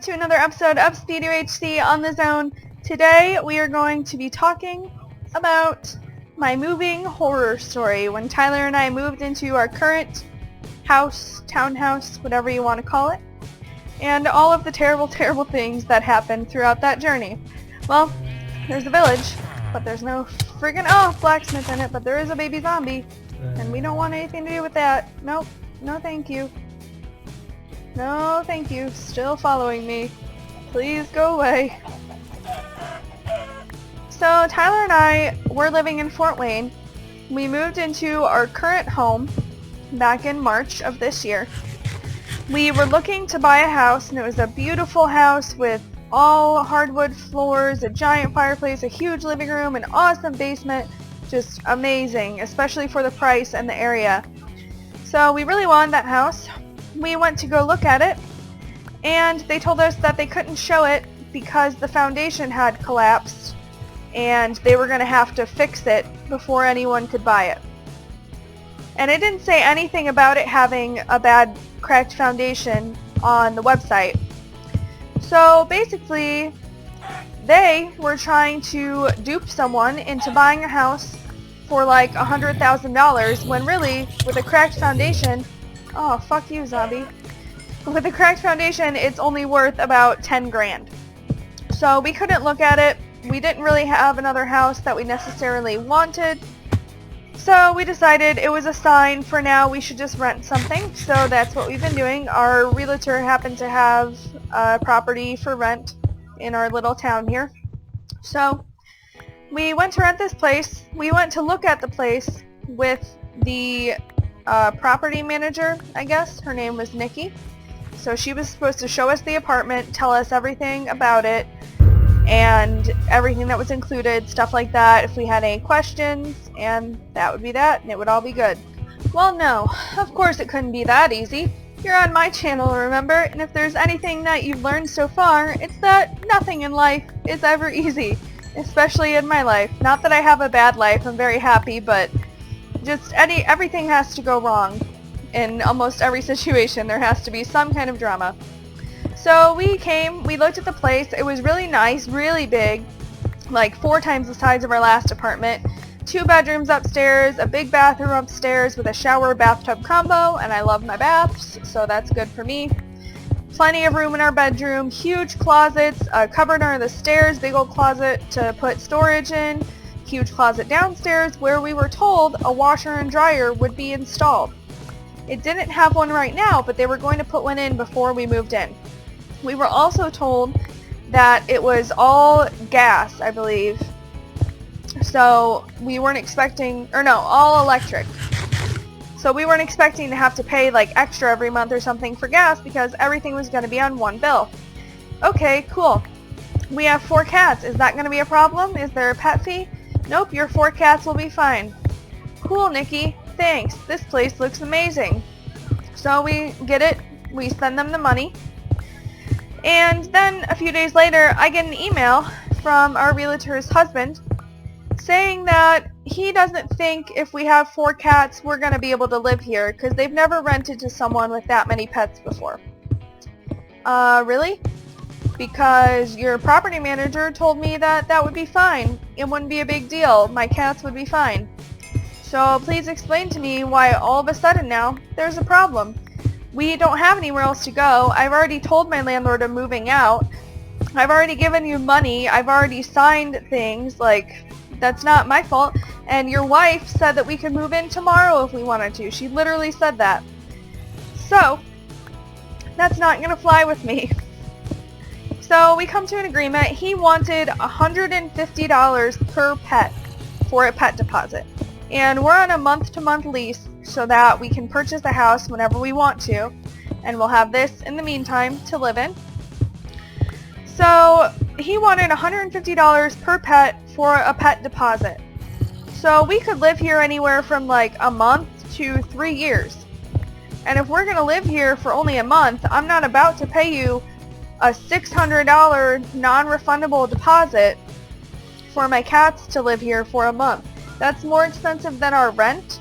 back to another episode of Speed UHC on the Zone. Today we are going to be talking about my moving horror story when Tyler and I moved into our current house, townhouse, whatever you want to call it, and all of the terrible, terrible things that happened throughout that journey. Well, there's a village, but there's no friggin' blacksmith in it, but there is a baby zombie, and we don't want anything to do with that. Nope, no thank you. No, thank you. Still following me. Please go away. So, Tyler and I were living in Fort Wayne. We moved into our current home back in March of this year. We were looking to buy a house, and it was a beautiful house with all hardwood floors, a giant fireplace, a huge living room, an awesome basement. Just amazing, especially for the price and the area. So, we really wanted that house. We went to go look at it, and they told us that they couldn't show it because the foundation had collapsed and they were going to have to fix it before anyone could buy it. And it didn't say anything about it having a bad cracked foundation on the website. So basically, they were trying to dupe someone into buying a house for like $100,000 when really, with a cracked foundation, oh, fuck you, zombie. With a cracked foundation, it's only worth about 10 grand. So we couldn't look at it. We didn't really have another house that we necessarily wanted. So we decided it was a sign for now we should just rent something. So that's what we've been doing. Our realtor happened to have a property for rent in our little town here. So we went to rent this place. We went to look at the place with the property manager, I guess. Her name was Nikki. So she was supposed to show us the apartment, tell us everything about it, and everything that was included, stuff like that, if we had any questions, and that would be that, and it would all be good. Well, no, of course it couldn't be that easy. You're on my channel, remember? And if there's anything that you've learned so far, it's that nothing in life is ever easy, especially in my life. Not that I have a bad life, I'm very happy, but just everything has to go wrong. In almost every situation, there has to be some kind of drama. So we came, we looked at the place. It was really nice, really big, like 4 times the size of our last apartment. 2 bedrooms upstairs, a big bathroom upstairs with a shower bathtub combo, and I love my baths, so that's good for me. Plenty of room in our bedroom, huge closets, a cupboard under the stairs, big old closet to put storage in, huge closet downstairs where we were told a washer and dryer would be installed. It didn't have one right now, but they were going to put one in before we moved in. We were also told that it was all gas, I believe. So we weren't expecting, or no, all electric. So we weren't expecting to have to pay like extra every month or something for gas because everything was going to be on one bill. Okay, cool. We have 4 cats. Is that going to be a problem? Is there a pet fee? Nope, your 4 cats will be fine. Cool, Nikki. Thanks. This place looks amazing. So we get it. We send them the money. And then a few days later, I get an email from our realtor's husband saying that he doesn't think if we have 4 cats, we're going to be able to live here because they've never rented to someone with that many pets before. Really? Because your property manager told me that that would be fine. It wouldn't be a big deal. My cats would be fine. So please explain to me why all of a sudden now there's a problem. We don't have anywhere else to go. I've already told my landlord I'm moving out. I've already given you money. I've already signed things. Like, that's not my fault. And your wife said that we could move in tomorrow if we wanted to. She literally said that. So, that's not going to fly with me. So we come to an agreement. He wanted $150 per pet for a pet deposit. And we're on a month-to-month lease so that we can purchase a house whenever we want to. And we'll have this in the meantime to live in. So he wanted $150 per pet for a pet deposit. So we could live here anywhere from like a month to 3 years. And if we're going to live here for only a month, I'm not about to pay you a $600 non-refundable deposit for my cats to live here for a month. That's more expensive than our rent.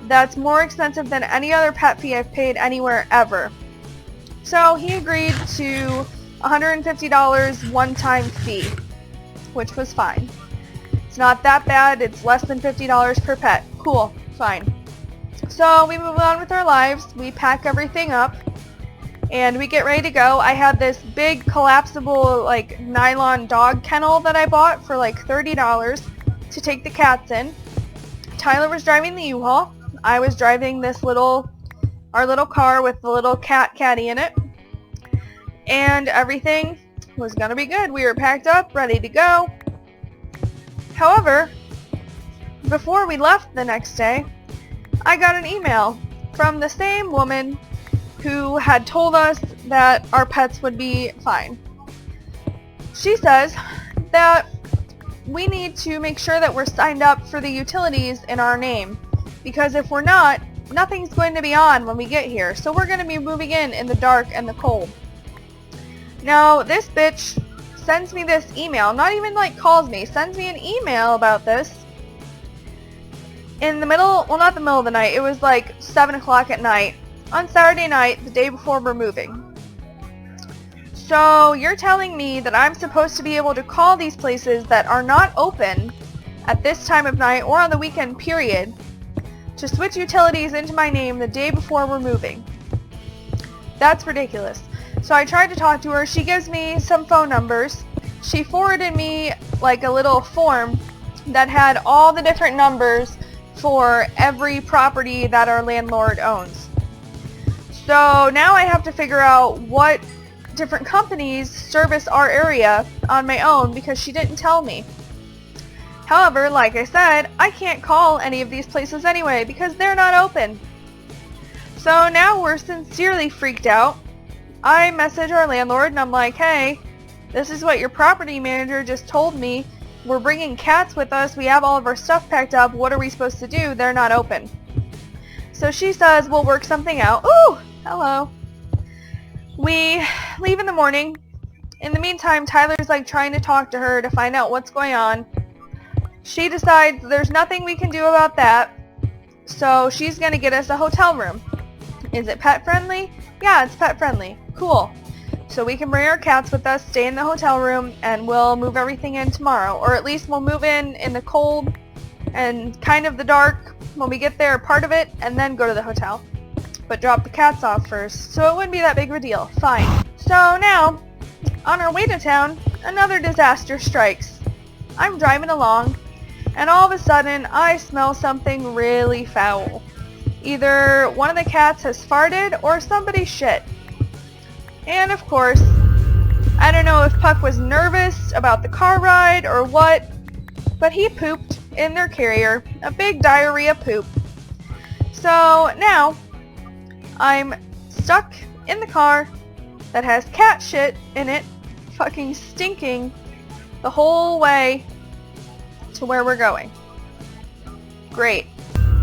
That's more expensive than any other pet fee I've paid anywhere ever. So he agreed to $150 one-time fee, which was fine. It's not that bad. It's less than $50 per pet. Cool. Fine. So we move on with our lives. We pack everything up and we get ready to go. I had this big collapsible like nylon dog kennel that I bought for like $30 to take the cats in. Tyler was driving the U-Haul. I was driving our little car with the little caddy in it. And everything was gonna be good. We were packed up, ready to go. However, before we left the next day, I got an email from the same woman who had told us that our pets would be fine. She says that we need to make sure that we're signed up for the utilities in our name, because if we're not, nothing's going to be on when we get here, so we're going to be moving in the dark and the cold. Now, this bitch sends me this email, not even like calls me, sends me an email about this in the middle, well, not the middle of the night, it was like 7 o'clock at night on Saturday night, the day before we're moving. So you're telling me that I'm supposed to be able to call these places that are not open at this time of night or on the weekend period to switch utilities into my name the day before we're moving. That's ridiculous. So I tried to talk to her. She gives me some phone numbers. She forwarded me like a little form that had all the different numbers for every property that our landlord owns. So now I have to figure out what different companies service our area on my own because she didn't tell me. However, like I said, I can't call any of these places anyway because they're not open. So now we're sincerely freaked out. I message our landlord and I'm like, hey, this is what your property manager just told me. We're bringing cats with us. We have all of our stuff packed up. What are we supposed to do? They're not open. So she says, we'll work something out. Ooh, hello. We leave in the morning. In the meantime, Tyler's like trying to talk to her to find out what's going on. She decides there's nothing we can do about that. So she's going to get us a hotel room. Is it pet friendly? Yeah, it's pet friendly. Cool. So we can bring our cats with us, stay in the hotel room, and we'll move everything in tomorrow. Or at least we'll move in the cold and kind of the dark when we get there, part of it, and then go to the hotel. But drop the cats off first, so it wouldn't be that big of a deal. Fine. So now, on our way to town, another disaster strikes. I'm driving along, and all of a sudden, I smell something really foul. Either one of the cats has farted, or somebody shit. And of course, I don't know if Puck was nervous about the car ride or what, but he pooped in their carrier, a big diarrhea poop. So now, I'm stuck in the car that has cat shit in it, fucking stinking the whole way to where we're going. Great.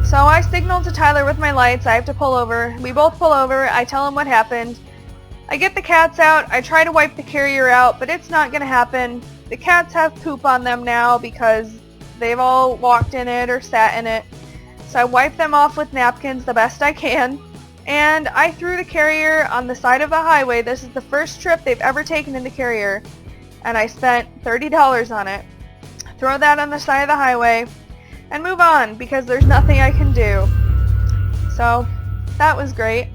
So I signal to Tyler with my lights. I have to pull over. We both pull over. I tell him what happened. I get the cats out. I try to wipe the carrier out, but it's not going to happen. The cats have poop on them now because they've all walked in it or sat in it. So I wipe them off with napkins the best I can. And I threw the carrier on the side of the highway. This is the first trip they've ever taken in the carrier. And I spent $30 on it. Throw that on the side of the highway and move on because there's nothing I can do. So that was great.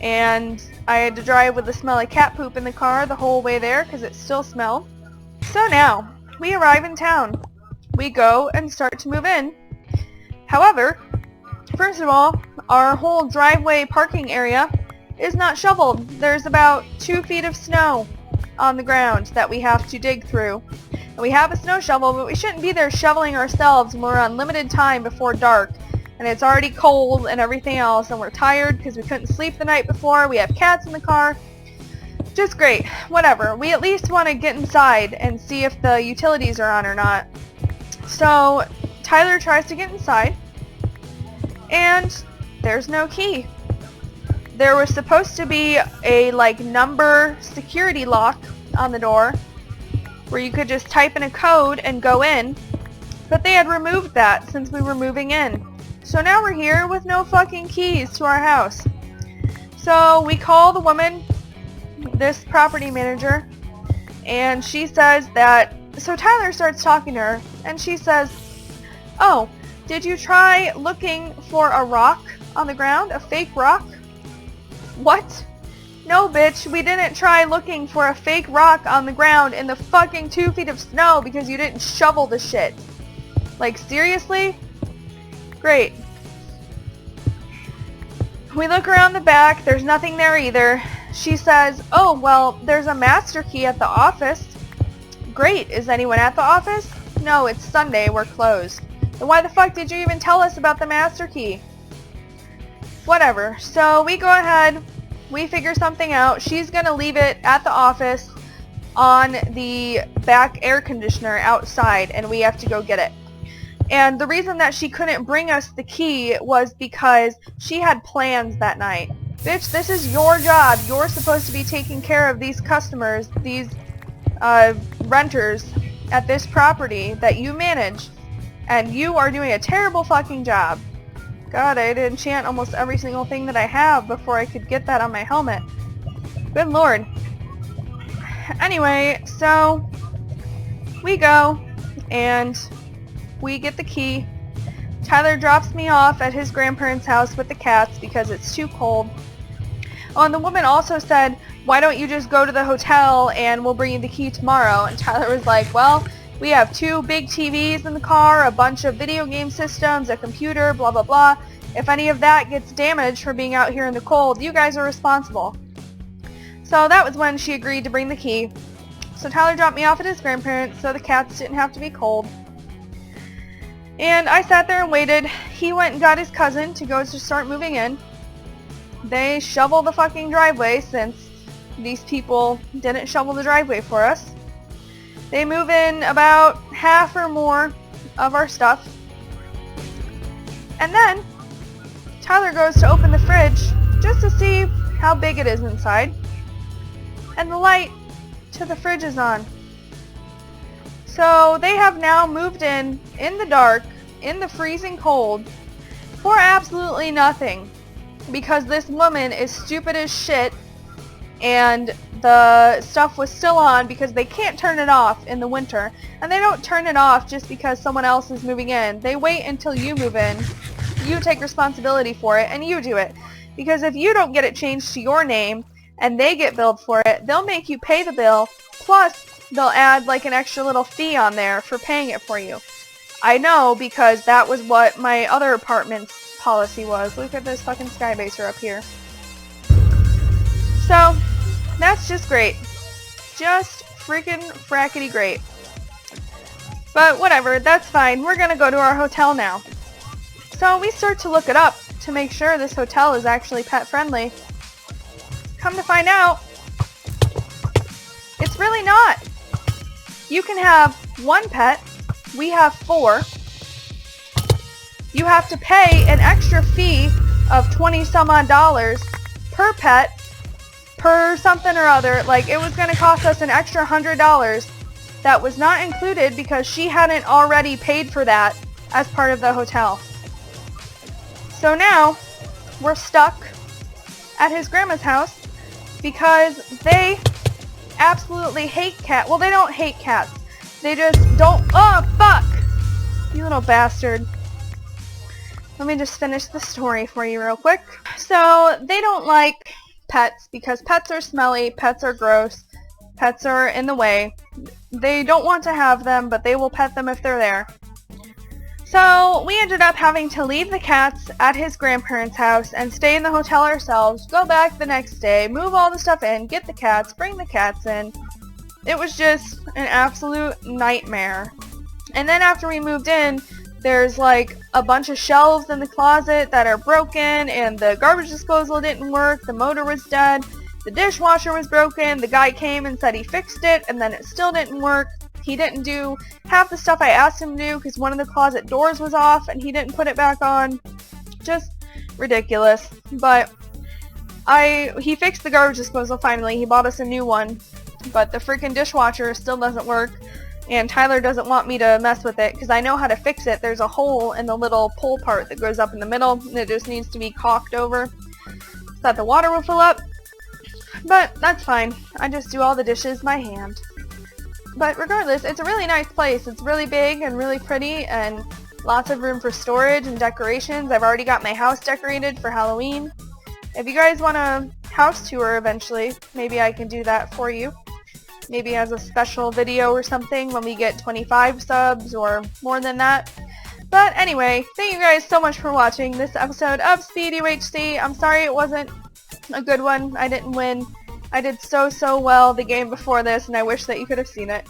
And I had to drive with the smelly cat poop in the car the whole way there because it still smelled. So now, we arrive in town. We go and start to move in. However, first of all, our whole driveway parking area is not shoveled. There's about 2 feet of snow on the ground that we have to dig through. And we have a snow shovel, but we shouldn't be there shoveling ourselves when we're on limited time before dark. And it's already cold and everything else, and we're tired because we couldn't sleep the night before. We have cats in the car. Just great. Whatever. We at least want to get inside and see if the utilities are on or not. So Tyler tries to get inside, and there's no key. There was supposed to be a number security lock on the door where you could just type in a code and go in, but they had removed that since we were moving in. So now we're here with no fucking keys to our house. So we call the woman this property manager, and she says that, so Tyler starts talking to her, and she says, "Oh, did you try looking for a rock on the ground? A fake rock?" What? No, bitch, we didn't try looking for a fake rock on the ground in the fucking 2 feet of snow because you didn't shovel the shit. Like, seriously? Great. We look around the back, there's nothing there either. She says, "Oh, well, there's a master key at the office." Great, is anyone at the office? No, it's Sunday, we're closed. Then why the fuck did you even tell us about the master key? Whatever, so we go ahead, we figure something out. She's gonna leave it at the office on the back air conditioner outside, and we have to go get it. And the reason that she couldn't bring us the key was because she had plans that night. Bitch, this is your job. You're supposed to be taking care of these customers, these renters at this property that you manage, and you are doing a terrible fucking job. God, I had to enchant almost every single thing that I have before I could get that on my helmet. Good lord. Anyway, so we go and we get the key. Tyler drops me off at his grandparents' house with the cats because it's too cold. Oh, and the woman also said, "Why don't you just go to the hotel and we'll bring you the key tomorrow?" And Tyler was like, "Well, we have 2 big TVs in the car, a bunch of video game systems, a computer, blah blah blah. If any of that gets damaged from being out here in the cold, you guys are responsible." So that was when she agreed to bring the key. So Tyler dropped me off at his grandparents so the cats didn't have to be cold. And I sat there and waited. He went and got his cousin to go to start moving in. They shoveled the fucking driveway since these people didn't shovel the driveway for us. They move in about half or more of our stuff. And then Tyler goes to open the fridge just to see how big it is inside. And the light to the fridge is on. So they have now moved in the dark, in the freezing cold, for absolutely nothing. Because this woman is stupid as shit, and the stuff was still on because they can't turn it off in the winter. And they don't turn it off just because someone else is moving in. They wait until you move in, you take responsibility for it, and you do it. Because if you don't get it changed to your name, and they get billed for it, they'll make you pay the bill, plus they'll add like an extra little fee on there for paying it for you. I know because that was what my other apartment's policy was. Look at this fucking skybaser up here. So, that's just great. Just freaking frackety great. But whatever, that's fine. We're gonna go to our hotel now. So we start to look it up to make sure this hotel is actually pet friendly. Come to find out, it's really not. You can have 1 pet. We have 4. You have to pay an extra fee of $20 some odd per pet, per something or other. Like, it was going to cost us an extra $100 that was not included because she hadn't already paid for that as part of the hotel. So now we're stuck at his grandma's house because they absolutely hate cats. Well, they don't hate cats. They just don't... Oh, fuck! You little bastard. Let me just finish the story for you real quick. So, they don't like pets because pets are smelly, pets are gross, pets are in the way. They don't want to have them, but they will pet them if they're there. So, we ended up having to leave the cats at his grandparents' house and stay in the hotel ourselves, go back the next day, move all the stuff in, get the cats, bring the cats in. It was just an absolute nightmare. And then after we moved in, there's like a bunch of shelves in the closet that are broken, and the garbage disposal didn't work, the motor was dead, the dishwasher was broken, the guy came and said he fixed it, and then it still didn't work. He didn't do half the stuff I asked him to do because one of the closet doors was off and he didn't put it back on. Just ridiculous. But he fixed the garbage disposal finally. He bought us a new one. But the freaking dishwasher still doesn't work. And Tyler doesn't want me to mess with it because I know how to fix it. There's a hole in the little pull part that goes up in the middle and it just needs to be caulked over so that the water will fill up. But that's fine. I just do all the dishes by hand. But regardless, it's a really nice place. It's really big and really pretty and lots of room for storage and decorations. I've already got my house decorated for Halloween. If you guys want a house tour eventually, maybe I can do that for you. Maybe as a special video or something when we get 25 subs or more than that. But anyway, thank you guys so much for watching this episode of Speed UHC. I'm sorry it wasn't a good one. I didn't win. I did so well the game before this, and I wish that you could have seen it.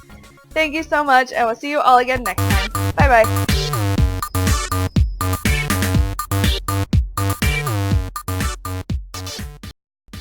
Thank you so much, and we'll see you all again next time. Bye bye.